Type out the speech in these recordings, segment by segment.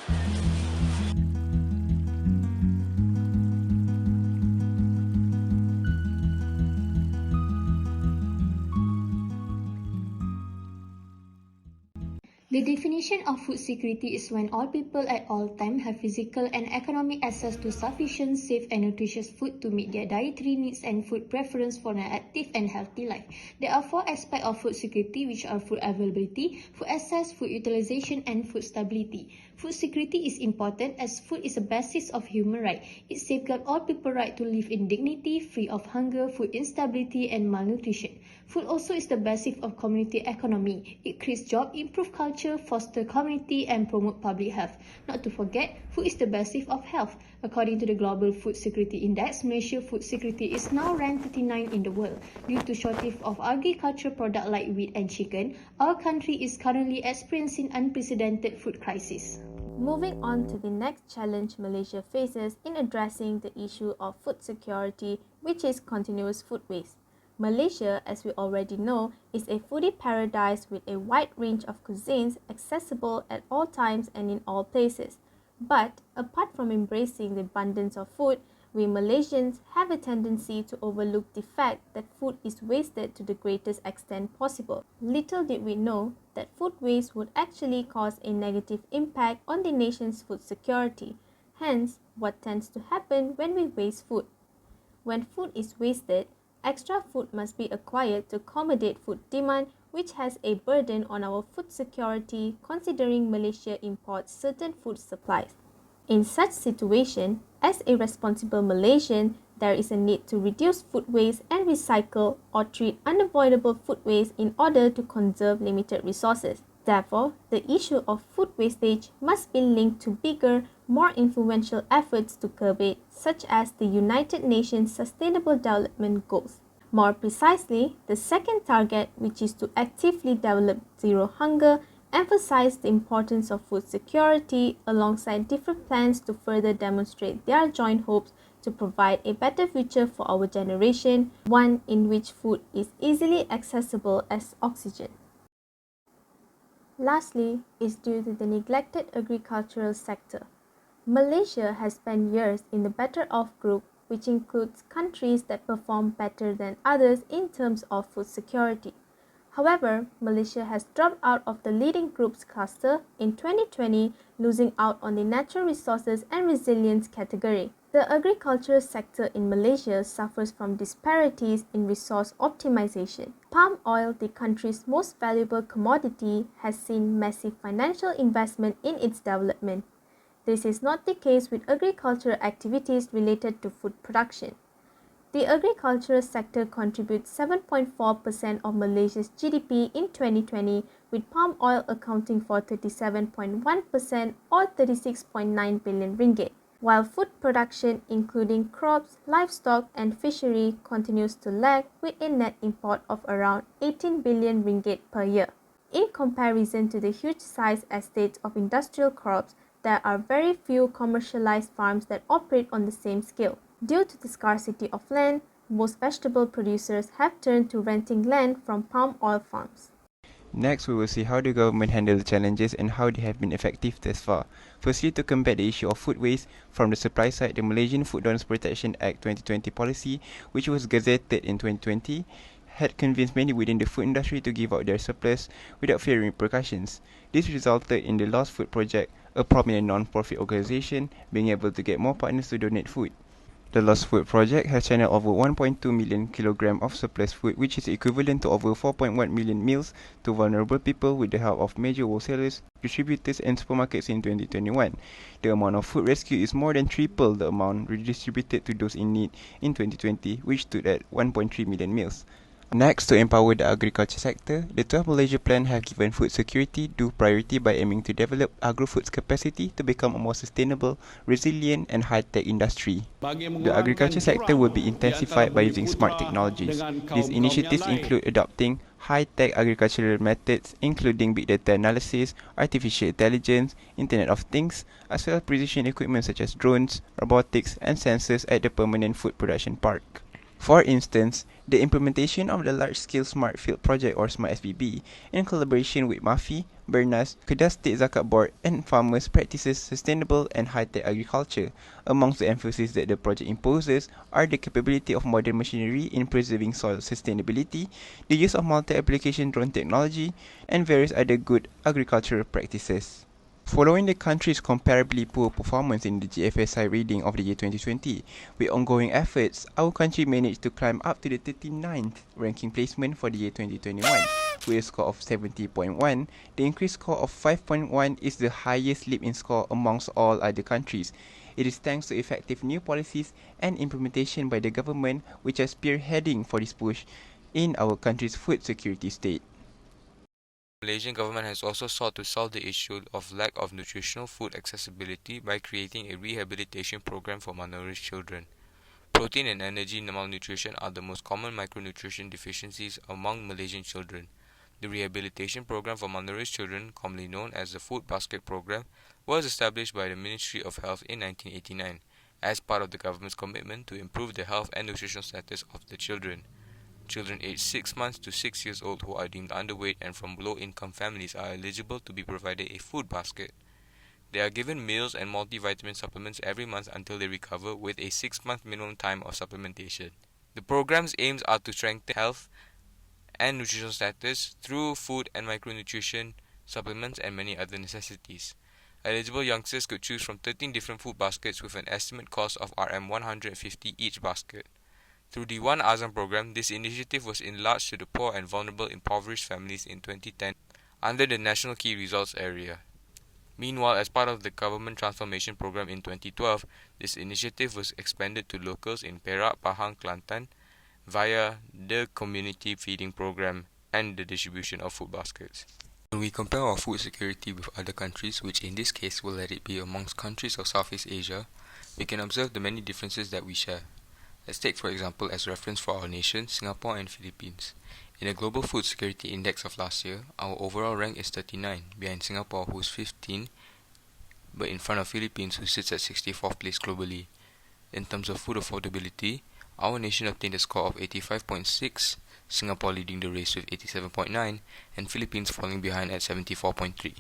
The definition of food security is when all people at all times have physical and economic access to sufficient, safe and nutritious food to meet their dietary needs and food preference for an active and healthy life. There are four aspects of food security, which are food availability, food access, food utilization and food stability. Food security is important as food is a basis of human right. It safeguards all people's right to live in dignity, free of hunger, food instability and malnutrition. Food also is the basis of community economy. It creates jobs, improves culture, fosters community and promotes public health. Not to forget, food is the basis of health. According to the Global Food Security Index, Malaysia's food security is now ranked 39 in the world. Due to shortage of agricultural products like wheat and chicken, our country is currently experiencing unprecedented food crisis. Moving on to the next challenge Malaysia faces in addressing the issue of food security, which is continuous food waste. Malaysia, as we already know, is a foodie paradise with a wide range of cuisines accessible at all times and in all places. But apart from embracing the abundance of food, we Malaysians have a tendency to overlook the fact that food is wasted to the greatest extent possible. Little did we know that food waste would actually cause a negative impact on the nation's food security. Hence, what tends to happen when we waste food? When food is wasted, extra food must be acquired to accommodate food demand, which has a burden on our food security considering Malaysia imports certain food supplies. In such situation, as a responsible Malaysian, there is a need to reduce food waste and recycle or treat unavoidable food waste in order to conserve limited resources. Therefore, the issue of food wastage must be linked to bigger, more influential efforts to curb it, such as the United Nations Sustainable Development Goals. More precisely, the second target, which is to actively develop zero hunger, emphasized the importance of food security alongside different plans to further demonstrate their joint hopes to provide a better future for our generation, one in which food is easily accessible as oxygen. Lastly, is due to the neglected agricultural sector. Malaysia has spent years in the better off group, which includes countries that perform better than others in terms of food security. However, Malaysia has dropped out of the leading groups cluster in 2020, losing out on the natural resources and resilience category. The agricultural sector in Malaysia suffers from disparities in resource optimization. Palm oil, the country's most valuable commodity, has seen massive financial investment in its development. This is not the case with agricultural activities related to food production. The agricultural sector contributes 7.4% of Malaysia's GDP in 2020, with palm oil accounting for 37.1% or 36.9 billion ringgit, while food production, including crops, livestock and fishery, continues to lag with a net import of around 18 billion ringgit per year. In comparison to the huge size estates of industrial crops, there are very few commercialized farms that operate on the same scale. Due to the scarcity of land, most vegetable producers have turned to renting land from palm oil farms. Next, we will see how the government handled the challenges and how they have been effective thus far. Firstly, to combat the issue of food waste, from the supply side, the Malaysian Food Donors Protection Act 2020 policy, which was gazetted in 2020, had convinced many within the food industry to give out their surplus without fearing repercussions. This resulted in the Lost Food Project, a prominent non-profit organisation, being able to get more partners to donate food. The Lost Food Project has channeled over 1.2 million kilograms of surplus food, which is equivalent to over 4.1 million meals to vulnerable people with the help of major wholesalers, distributors and supermarkets in 2021. The amount of food rescue is more than triple the amount redistributed to those in need in 2020, which stood at 1.3 million meals. Next, to empower the agriculture sector, the 12 Malaysia Plan have given food security due priority by aiming to develop agro-food's capacity to become a more sustainable, resilient and high-tech industry. The agriculture sector will be intensified by using smart technologies. These initiatives include adopting high-tech agricultural methods including big data analysis, artificial intelligence, Internet of Things, as well as precision equipment such as drones, robotics and sensors at the permanent food production park. For instance, the implementation of the large-scale Smart Field Project or Smart SPB in collaboration with MAFI, Bernas, Kedah State Zakat Board and farmers practices sustainable and high-tech agriculture. Amongst the emphasis that the project imposes are the capability of modern machinery in preserving soil sustainability, the use of multi-application drone technology, and various other good agricultural practices. Following the country's comparably poor performance in the GFSI reading of the year 2020, with ongoing efforts, our country managed to climb up to the 39th ranking placement for the year 2021. With a score of 70.1, the increased score of 5.1 is the highest leap in score amongst all other countries. It is thanks to effective new policies and implementation by the government which are spearheading for this push in our country's food security state. The Malaysian government has also sought to solve the issue of lack of nutritional food accessibility by creating a rehabilitation program for malnourished children. Protein and energy malnutrition are the most common micronutrition deficiencies among Malaysian children. The rehabilitation program for malnourished children, commonly known as the Food Basket Program, was established by the Ministry of Health in 1989 as part of the government's commitment to improve the health and nutritional status of the children. Children aged 6 months to 6 years old who are deemed underweight and from low-income families are eligible to be provided a food basket. They are given meals and multivitamin supplements every month until they recover with a 6-month minimum time of supplementation. The program's aims are to strengthen health and nutritional status through food and micronutrition, supplements and many other necessities. Eligible youngsters could choose from 13 different food baskets with an estimate cost of RM150 each basket. Through the One Azam program, this initiative was enlarged to the poor and vulnerable impoverished families in 2010 under the National Key Results area. Meanwhile, as part of the Government Transformation Program in 2012, this initiative was expanded to locals in Perak, Pahang, Kelantan via the Community Feeding Program and the distribution of food baskets. When we compare our food security with other countries, which in this case will let it be amongst countries of Southeast Asia, we can observe the many differences that we share. Let's take for example as reference for our nation, Singapore and Philippines. In the Global Food Security Index of last year, our overall rank is 39, behind Singapore who is 15, but in front of Philippines who sits at 64th place globally. In terms of food affordability, our nation obtained a score of 85.6, Singapore leading the race with 87.9, and Philippines falling behind at 74.3.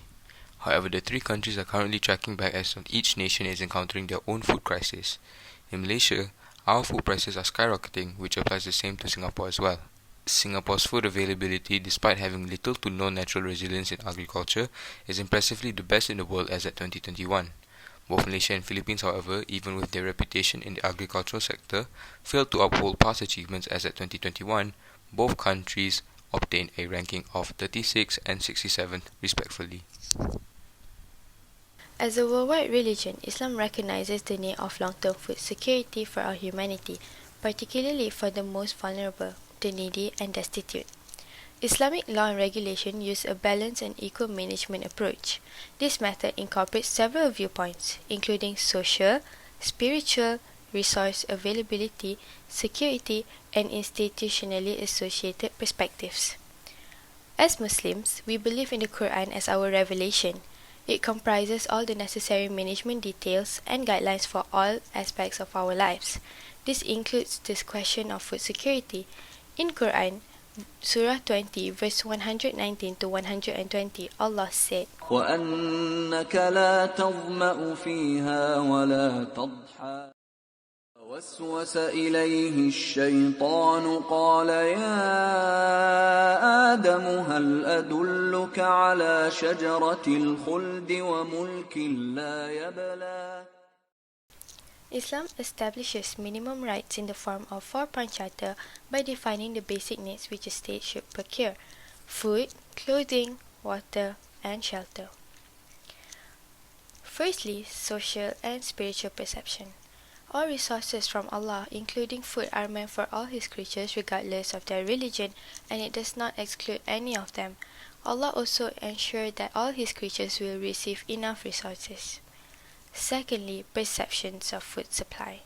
However, the three countries are currently tracking back as each nation is encountering their own food crisis. In Malaysia, our food prices are skyrocketing, which applies the same to Singapore as well. Singapore's food availability, despite having little to no natural resilience in agriculture, is impressively the best in the world as at 2021. Both Malaysia and Philippines, however, even with their reputation in the agricultural sector, failed to uphold past achievements as at 2021. Both countries obtained a ranking of 36th and 67th respectively. As a worldwide religion, Islam recognizes the need of long-term food security for our humanity, particularly for the most vulnerable, the needy and destitute. Islamic law and regulation use a balanced and equal management approach. This method incorporates several viewpoints, including social, spiritual, resource availability, security, and institutionally associated perspectives. As Muslims, we believe in the Quran as our revelation. It comprises all the necessary management details and guidelines for all aspects of our lives. This includes this question of food security. In Quran, Surah 20, verse 119 to 120, Allah said, وَأَنَّكَ لَا تَظْمَأُ فِيهَا وَلَا تَضْحَى وَوَسْوَسَ إِلَيْهِ الشَّيْطَانُ قَالَ يَا آدَمُ هَلْ أَدُلُّكَ عَلَى شَجَرَةِ الْخُلْدِ وَمُلْكٍ لَا يَبْلَى. Islam establishes minimum rights in the form of 4-point charter by defining the basic needs which a state should procure: food, clothing, water, and shelter. Firstly, social and spiritual perception. All resources from Allah, including food, are meant for all His creatures regardless of their religion, and it does not exclude any of them. Allah also ensured that all His creatures will receive enough resources. Secondly, perceptions of food supply.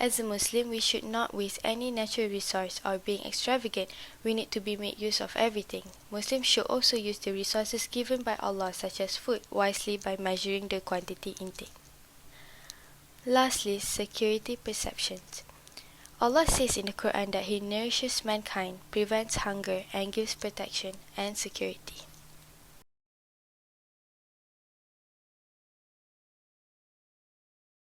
As a Muslim, we should not waste any natural resource or being extravagant. We need to be made use of everything. Muslims should also use the resources given by Allah, such as food, wisely by measuring the quantity intake. Lastly, security perceptions. Allah says in the Quran that He nourishes mankind, prevents hunger, and gives protection and security.